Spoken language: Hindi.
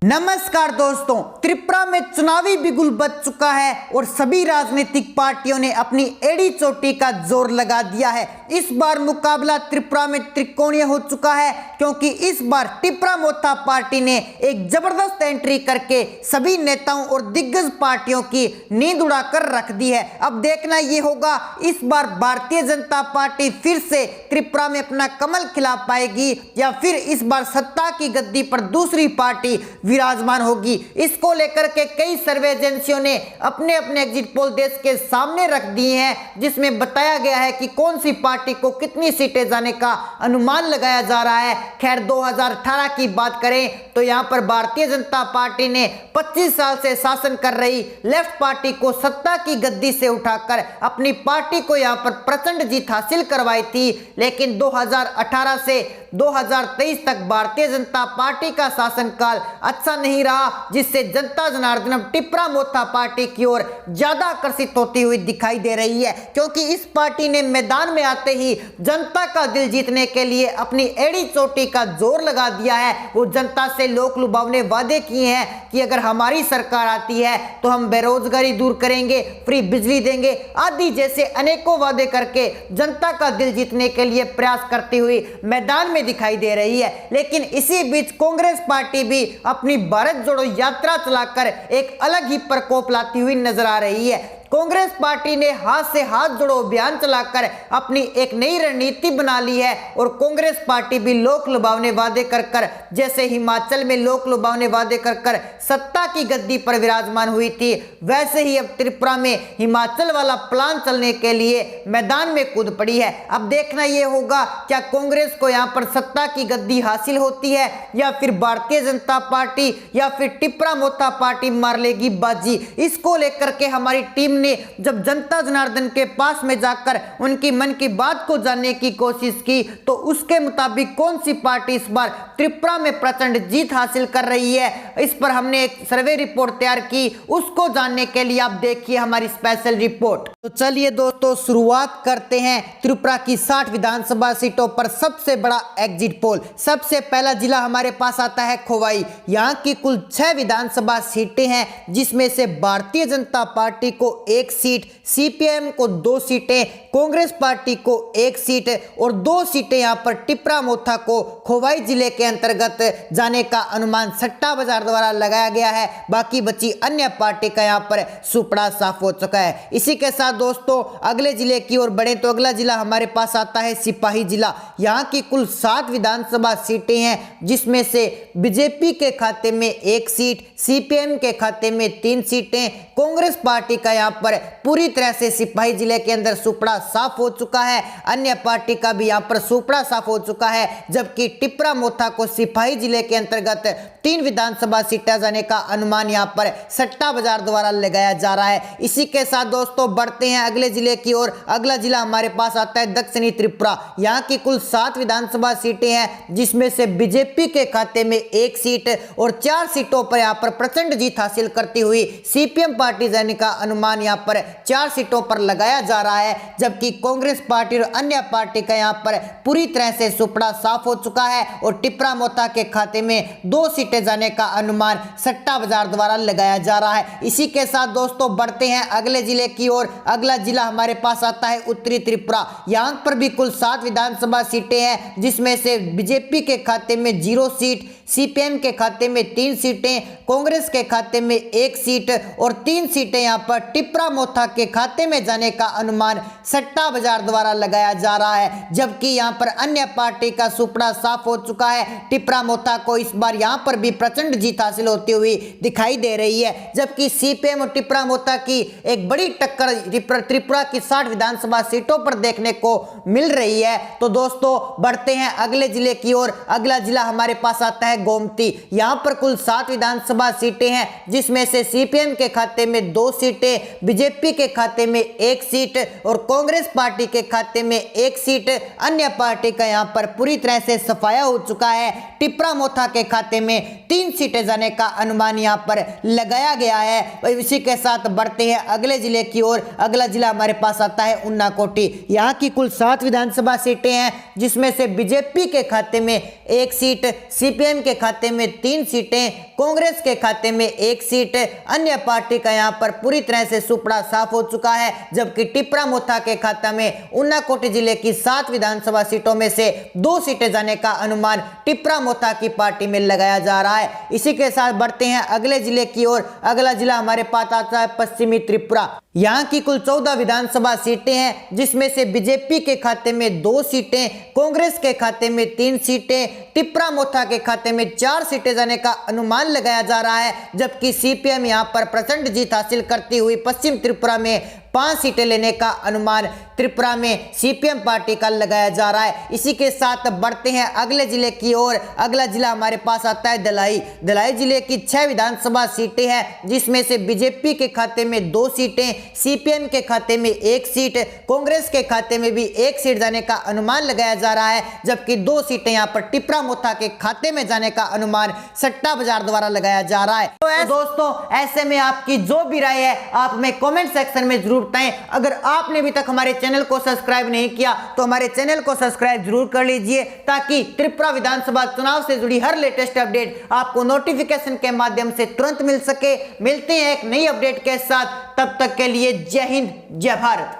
नमस्कार दोस्तों, त्रिपुरा में चुनावी बिगुल बज चुका है और सभी राजनीतिक पार्टियों ने अपनी एड़ी चोटी का जोर लगा दिया है। इस बार मुकाबला त्रिपुरा में त्रिकोणीय हो चुका है क्योंकि इस बार टिपरा मोथा पार्टी ने एक जबरदस्त एंट्री करके सभी नेताओं और दिग्गज पार्टियों की नींद उड़ाकर रख दी है। अब देखना ये होगा इस बार भारतीय जनता पार्टी फिर से त्रिपुरा में अपना कमल खिला पाएगी या फिर इस बार सत्ता की गद्दी पर दूसरी पार्टी विराजमान होगी। इसको लेकर के कई सर्वे एजेंसियों ने अपने अपने एग्जिट पोल देश के सामने रख दिए हैं, जिसमें बताया गया है कि कौन सी पार्टी को कितनी सीटें जाने का अनुमान लगाया जा रहा है। खैर 2018 की बात करें तो यहां पर भारतीय जनता पार्टी ने 25 साल से शासन कर रही लेफ्ट पार्टी को सत्ता की गद्दी से उठाकर अपनी पार्टी को यहां पर प्रचंड जीत हासिल करवाई थी। लेकिन 2018 से 2023 तक भारतीय जनता पार्टी का शासनकाल अच्छा नहीं रहा, जिससे जनता जनार्दन अब टिपरा मोथा पार्टी की ओर ज्यादा आकर्षित होती हुई दिखाई दे रही है, क्योंकि इस पार्टी ने मैदान में आते ही जनता का दिल जीतने के लिए अपनी एड़ी चोटी का जोर लगा दिया है। वो जनता से लोक लुभावने वादे किए हैं कि अगर हमारी सरकार आती है तो हम बेरोजगारी दूर करेंगे, फ्री बिजली देंगे आदि जैसे अनेकों वादे करके जनता का दिल जीतने के लिए प्रयास करती हुई मैदान में दिखाई दे रही है। लेकिन इसी बीच कांग्रेस पार्टी भी अपनी भारत जोड़ो यात्रा चलाकर एक अलग ही प्रकोप लाती हुई नजर आ रही है। कांग्रेस पार्टी ने हाथ से हाथ जोड़ो अभियान चलाकर अपनी एक नई रणनीति बना ली है और कांग्रेस पार्टी भी लोक लुभावने वादे कर जैसे हिमाचल में लोक लुभावने वादे कर सत्ता की गद्दी पर विराजमान हुई थी, वैसे ही अब त्रिपुरा में हिमाचल वाला प्लान चलने के लिए मैदान में कूद पड़ी है। अब देखना यह होगा क्या कांग्रेस को यहां पर सत्ता की गद्दी हासिल होती है या फिर भारतीय जनता पार्टी या फिर टिपरा मोथा पार्टी मार लेगी बाजी। इसको लेकर के हमारी टीम ने जब जनता जनार्दन के पास में जाकर उनकी मन की बात को जानने की कोशिश की तो उसके मुताबिक कौन सी पार्टी इस बार त्रिपुरा में प्रचंड जीत हासिल कर रही है, इस पर हमने एक सर्वे रिपोर्ट तैयार की। उसको जानने के लिए आप देखिए हमारी स्पेशल रिपोर्ट। तो चलिए दोस्तों शुरुआत करते हैं त्रिपुरा की 60 विधानसभा सीटों पर सबसे बड़ा एग्जिट पोल। सबसे पहला जिला हमारे पास आता है खोवाई। यहाँ की कुल 6 विधानसभा सीटें हैं, जिसमें से भारतीय जनता पार्टी को 1 सीट, सीपीएम को 2 सीटें, कांग्रेस पार्टी को 1 सीट और 2 सीटें यहां पर टिपरा मोथा को खोवाई जिले के अंतर्गत जाने का अनुमान सट्टा बाजार द्वारा लगाया गया है। बाकी बची अन्य पार्टी का यहां पर सुपड़ा साफ हो चुका है। इसी के साथ दोस्तों अगले जिले की ओर बढ़े तो अगला जिला हमारे पास आता है सिपाही जिला। यहां की कुल 7 विधानसभा सीटें हैं, जिसमें से बीजेपी के खाते में 1 सीट, सीपीएम के खाते में 3 सीटें, कांग्रेस पार्टी का यहां पर पूरी तरह से सिपाही जिले के अंदर सुपड़ा साफ हो चुका है। अन्य पार्टी का भी यहां पर सुपड़ा साफ हो चुका है, जबकि टिपरा मोथा को सिपाही जिले के अंतर्गत 3 विधानसभा सीटें जाने का अनुमान यहां पर सट्टा बाजार द्वारा लगाया जा रहा है। इसी के साथ दोस्तों बढ़ते हैं अगले जिले की ओर। अगला जिला हमारे पास आता है दक्षिणी त्रिपुरा। यहां की कुल 7 विधानसभा सीटें हैं, जिसमें से बीजेपी के खाते में 1 सीट और 4 सीटों पर यहां पर प्रचंड जीत हासिल करती हुई सीपीएम पार्टी जाने का अनुमान यहां पर 4 सीटों पर लगाया जा रहा है, जबकि कांग्रेस पार्टी और अन्य पार्टी का यहां पर पूरी तरह से सुपड़ा साफ हो चुका है और टिपरा मोथा के खाते में 2 सीटें जाने का अनुमान सट्टा बाजार द्वारा लगाया जा रहा है। इसी के साथ दोस्तों बढ़ते हैं अगले जिले की ओर। अगला जिला हमारे पास आता है उत्तरी त्रिपुरा। यहां पर भी कुल 7 विधानसभा सीटें हैं, जिसमें से बीजेपी के खाते में 0 सीट, सीपीएम के खाते में 3 सीटें, कांग्रेस के खाते में 1 सीट और 3 सीटें यहां पर टिपरा मोथा के खाते में जाने का अनुमान सट्टा बाजार द्वारा लगाया जा रहा है, जबकि यहां पर अन्य पार्टी का सुपड़ा साफ हो चुका है। टिपरा मोथा को इस बार यहां पर भी प्रचंड जीत हासिल होती हुई दिखाई दे रही है, जबकि सीपीएम और टिपरा मोथा की एक बड़ी टक्कर त्रिपुरा की 60 विधानसभा सीटों पर देखने को मिल रही है। तो दोस्तों बढ़ते हैं अगले जिले की ओर। अगला जिला हमारे पास आता है गोमती। यहां पर कुल 7 विधानसभा सीटें हैं, जिसमें से सीपीएम के खाते में 2 सीटें, बीजेपी के खाते में 1 सीट और कांग्रेस पार्टी के खाते में 1 सीट। अन्य पार्टी का यहां पर पूरी तरह से सफाया हो चुका है। टिपरा मोथा के खाते में 3 सीटें जाने का अनुमान यहां पर लगाया गया है। इसी के साथ बढ़ते हैं अगले जिले की ओर। अगला जिला हमारे पास आता है उन्नाकोटी। यहां की कुल 7 विधानसभा सीटें हैं, जिसमें से बीजेपी के खाते में 1 सीट, सीपीएम के खाते में 3 सीटें, कांग्रेस के खाते में 1 सीट, अन्य पार्टी का यहां पर पूरी तरह से सुपड़ा साफ हो चुका है। जबकि टिप्रा मोथा के खाता में उनाकोटी जिले की 7 विधानसभा सीटों में से 2 सीटें जाने का अनुमान टिप्रा मोथा की पार्टी में लगाया जा रहा है। इसी के साथ बढ़ते हैं अगले जिले की ओर। अगला जिला हमारे पास आता है पश्चिमी त्रिपुरा। यहाँ की कुल 14 विधानसभा सीटें हैं, जिसमें से बीजेपी के खाते में 2 सीटें, कांग्रेस के खाते में 3 सीटें, टिप्रा मोथा के खाते में 4 सीटें जाने का अनुमान लगाया जा रहा है। जबकि सीपीएम यहां पर प्रचंड जीत हासिल करती हुई पश्चिम त्रिपुरा में 5 सीटें लेने का अनुमान त्रिपुरा में सीपीएम पार्टी का लगाया जा रहा है। इसी के साथ बढ़ते हैं अगले जिले की ओर। अगला जिला हमारे पास आता है दलाई। दलाई जिले की 6 विधानसभा सीटें हैं, जिसमें से बीजेपी के खाते में 2 सीटें, सीपीएम के खाते में 1 सीट, कांग्रेस के खाते में भी 1 सीट जाने का अनुमान लगाया जा रहा है। जबकि 2 सीटें यहां पर टिप्रा मोथा के खाते में जाने का अनुमान सट्टा बाजार द्वारा लगाया जा रहा है। तो दोस्तों, ऐसे में आपकी जो भी राय है आप हमें कमेंट सेक्शन में जरूर बताएं। अगर आपने अभी तक हमारे चैनल को सब्सक्राइब नहीं किया तो हमारे चैनल को सब्सक्राइब जरूर कर लीजिए, ताकि त्रिपुरा विधानसभा चुनाव से जुड़ी हर लेटेस्ट अपडेट आपको नोटिफिकेशन के माध्यम से तुरंत मिल सके। मिलते हैं एक नई अपडेट के साथ, तब तक के लिए जय हिंद, जय भारत।